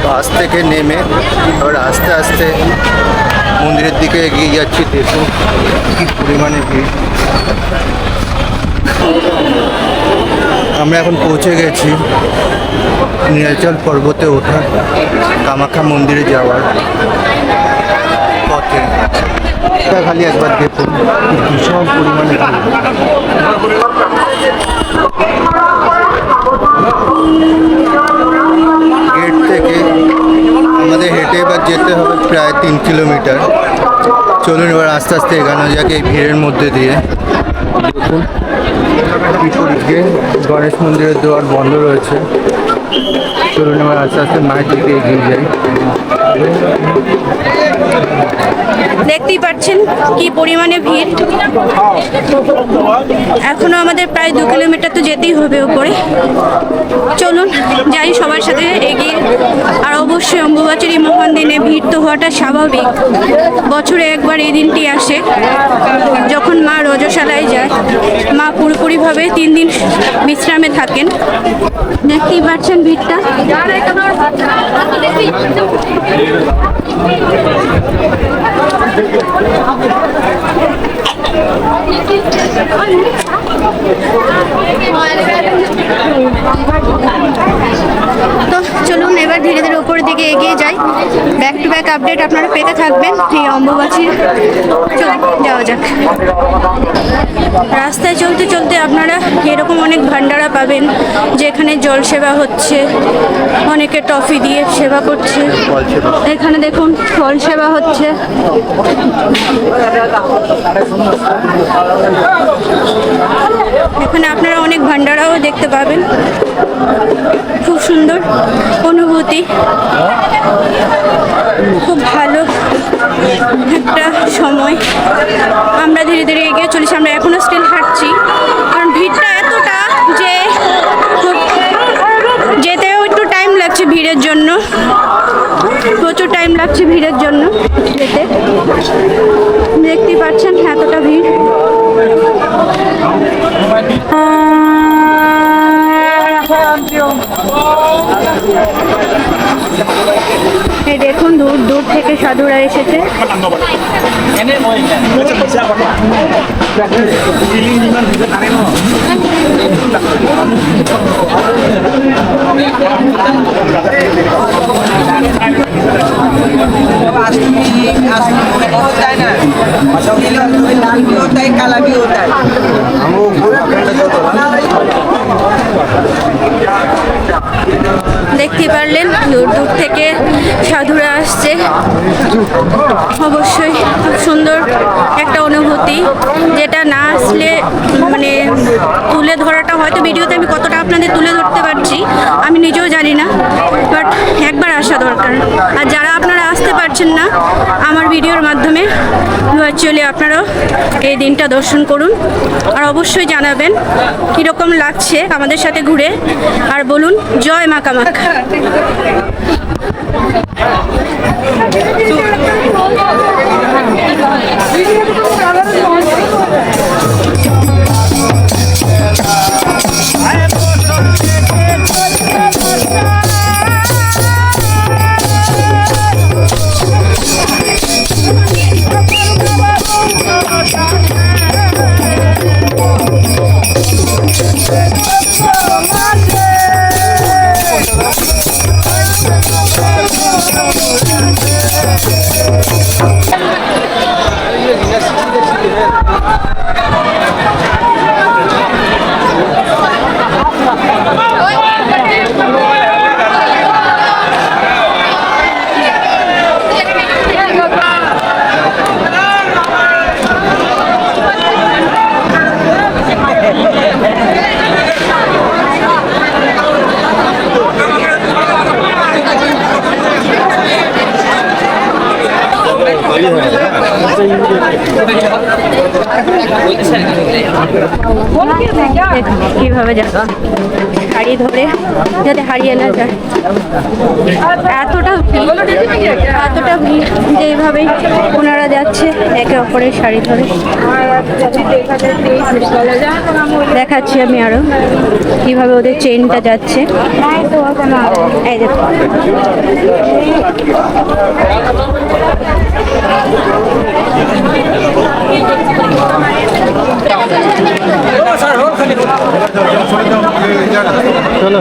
বাস থেকে নেমে এবার আস্তে আস্তে মন্দিরের দিকে এগিয়ে যাচ্ছি। দেখুন কি পরিমাণে ভিড়। আমরা এখন পৌঁছে গেছি নীলাচল পর্বতে ওঠা কামাখ্যা মন্দিরে যাওয়ার পথে। এটা খালি একবার দেখুন ভীষণ পরিমাণে গেট থেকে আমাদের হেঁটে এবার যেতে হবে প্রায় 3 কিলোমিটার। চলুন এবার আস্তে আস্তে এগানো যাক এই ভিড়ের মধ্যে দিয়ে। দেখুন বিপরীতে গণেশ মন্দিরের দুয়ার বন্ধ রয়েছে। চলুন এবার আস্তে আস্তে মায়ের দিকে এগিয়ে যাই। দেখতেই পাচ্ছেন কি পরিমাণে ভিড়। এখনো আমাদের প্রায় 2 কিলোমিটার তো যেতেই হবে উপরে। চলুন যাই সবার সাথে এগিয়ে। আর অবশ্যই অম্বুবাচীর এই মহান দিনে ভিড় তো হওয়াটা স্বাভাবিক। বছরে একবার এই দিনটি আসে যখন মা রজশালায় যায়। মা পুরোপুরিভাবে 3 দিন বিশ্রামে থাকেন। দেখতেই পাচ্ছেন ভিড়টা। তো চলুন এবার ধীরে ধীরে উপরের দিকে এগিয়ে যাই। ব্যাক টু ব্যাক আপডেট আপনারা পেতে থাকবেন এই অম্বুবাচীর। চলুন যাওয়া যাক। রাস্তায় চলতে চলতে আপনারা এরকম অনেক ভান্ডারা পাবেন যেখানে জল সেবা হচ্ছে, অনেকে টফি দিয়ে সেবা করছে। এখানে দেখুন ফল সেবা হচ্ছে। এখানে আপনারা অনেক ভান্ডারাও দেখতে পাবেন। খুব সুন্দর অনুভূতি, খুব ভালো একটা সময়। আমরা ধীরে ধীরে এগিয়ে চলেছি। আমরা এখনো স্টিল হাঁটছি কারণ ভিড়টা এতটা যে যেতেও একটু টাইম লাগছে ভিড়ের জন্য। প্রচুর টাইম লাগছে ভিড়ের জন্য যেতে। দেখতেই পাচ্ছেন এতটা ভিড়। এই দেখুন দূর দূর থেকে সাধুরা এসেছে। দেখতে পারলেন দূর দূর থেকে সাধুরা আসছে। অবশ্যই খুব সুন্দর একটা অনুভূতি, যেটা না আসলে মানে তুলে ধরাটা হয়তো ভিডিওতে আমি কতটা আপনাদের তুলে ধরতে পারছি আমি নিজেও জানি না, বাট একবার আসা দরকার। আর যারা আপনারা আসতে পারছেন না আমার ভিডিওর মাধ্যমে ভার্চুয়ালি আপনারাও এই দিনটা দর্শন করুন। আর অবশ্যই জানাবেন কীরকম লাগছে আমাদের সাথে ঘুরে। আর বলুন জয় মা কামাখ্যা। কিভাবে যাচ্ছে হারিয়ে ধরে যাতে হারিয়ে না যায়। এতটা ভিড় যে এইভাবেই ওনারা যাচ্ছে একে অপরের শাড়ি ধরে। দেখাচ্ছি আমি আরো কিভাবে ওদের চেইনটা যাচ্ছে। এই দেখো চলো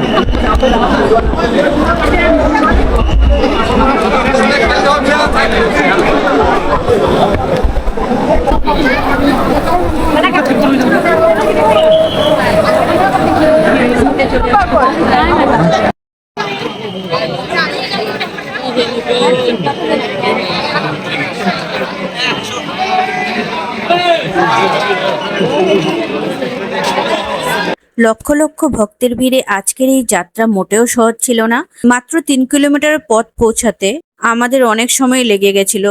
লক্ষ লক্ষ ভক্তের ভিড়ে আজকের এই যাত্রা মোটেও সহজ ছিল না। মাত্র 3 কিলোমিটার পথ পৌঁছাতে আমাদের অনেক সময় লেগে গেছিল।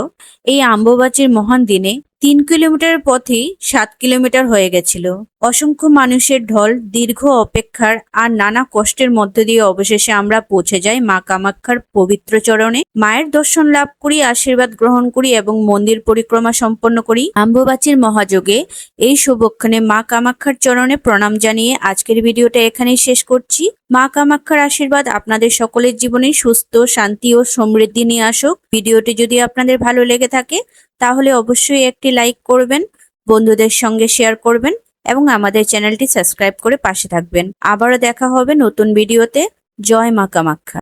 এই আম্বুবাচীর মহান দিনে 3 কিলোমিটার পথই 7 কিলোমিটার হয়ে গেছিল। অসংখ্য মানুষের ঢল, দীর্ঘ অপেক্ষার আর নানা কষ্টের মধ্য দিয়ে অবশেষে আমরা পৌঁছে যাই মা কামাখ্যার পবিত্র চরণে। মায়ের দর্শন লাভ করি, আশীর্বাদ গ্রহণ করি এবং মন্দির পরিক্রমা সম্পন্ন করি। আম্বুবাচীর মহাযোগে এই শুভক্ষণে মা কামাখ্যার চরণে প্রণাম জানিয়ে আজকের ভিডিওটা এখানেই শেষ করছি। মা কামাখ্যার আশীর্বাদ আপনাদের সকলের জীবনে সুস্থ, শান্তি ও সমৃদ্ধি নিয়ে আসুক। ভিডিওটি যদি আপনাদের ভালো লেগে থাকে তাহলে অবশ্যই একটি লাইক করবেন, বন্ধুদের সঙ্গে শেয়ার করবেন এবং আমাদের চ্যানেলটি সাবস্ক্রাইব করে পাশে থাকবেন। আবারও দেখা হবে নতুন ভিডিওতে। জয় মা কামাখ্যা।